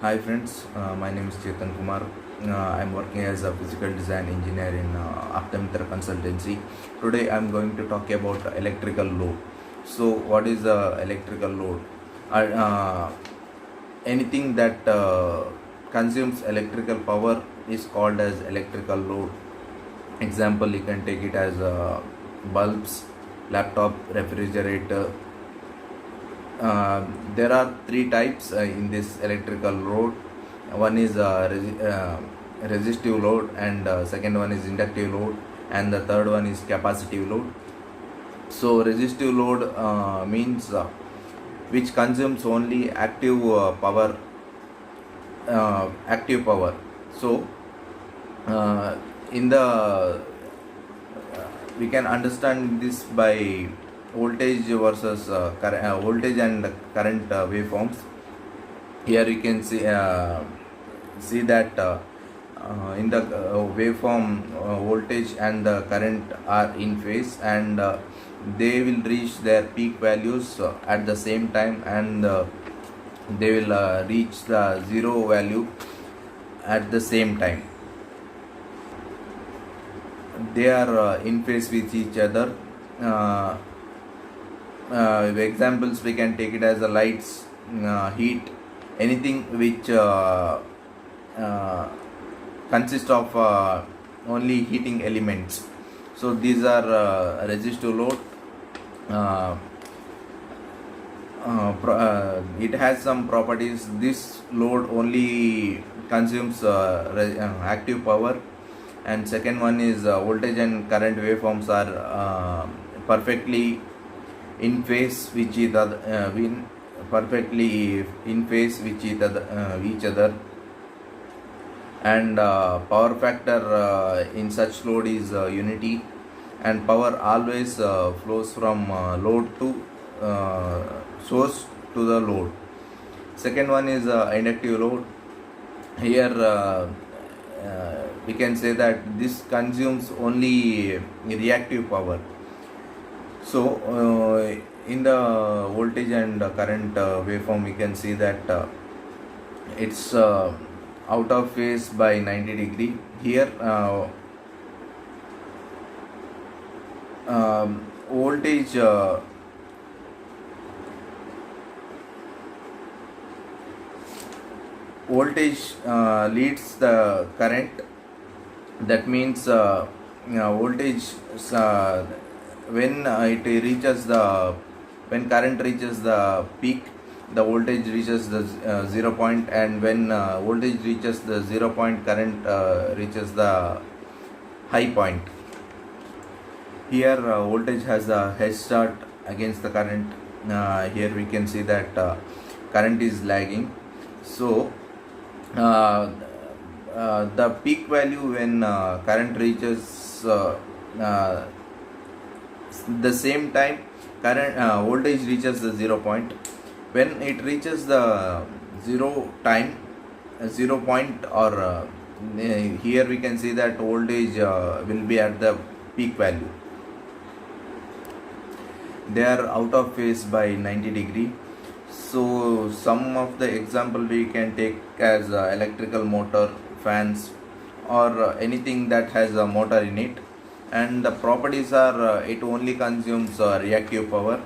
Hi friends, my name is Chetan Kumar. I'm working as a physical design engineer in Aptamitra Consultancy. Today I'm going to talk about electrical load. So what is electrical load? Uh, Anything that consumes electrical power is called as electrical load. Example, you can take it as bulbs, laptop, refrigerator. There are three types in this electrical load. One is resistive load, and second one is inductive load, and the third one is capacitive load. So resistive load means which consumes only active power. So in the we can understand this by voltage versus voltage and current waveforms. Here you can see that in the waveform voltage and the current are in phase, and they will reach their peak values at the same time, and they will reach the zero value at the same time. They are in phase with each other. Examples, we can take it as the lights, heat, anything which consists of only heating elements. So these are resistive load. It has some properties. This load only consumes active power, and second one is voltage and current waveforms are perfectly in phase with each other, each other, and power factor in such load is unity, and power always flows from load to source to the load. Second one is inductive load. Here we can say that this consumes only reactive power. So in the voltage and current waveform, we can see that it's out of phase by 90 degree. Here voltage leads the current. That means voltage when current reaches the peak, the voltage reaches the 0 point, and when voltage reaches the 0 point, current reaches the high point. Here voltage has a head start against the current. Here we can see that current is lagging. So the peak value when current reaches the same time current voltage reaches the 0 point. When it reaches the 0 point, or here we can see that voltage will be at the peak value. They are out of phase by 90 degree. So some of the example we can take as electrical motor, fans, or anything that has a motor in it, and the properties are it only consumes reactive power,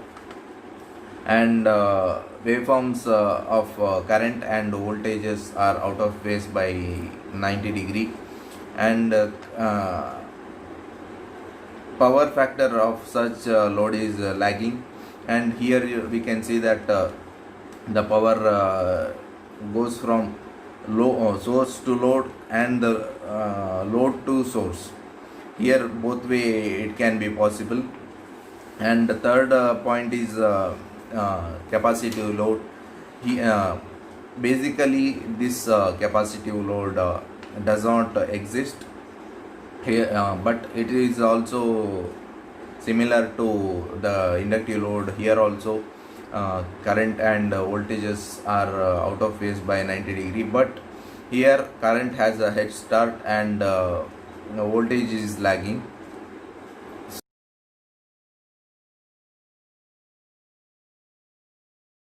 and waveforms of current and voltages are out of phase by 90 degree, and power factor of such load is lagging. And here we can see that the power goes from source to load, and the load to source. Here both way it can be possible. And the third point is capacitive load. Basically this capacitive load does not exist here, but it is also similar to the inductive load. Here also current and voltages are out of phase by 90 degree, but here current has a head start, and voltage is lagging.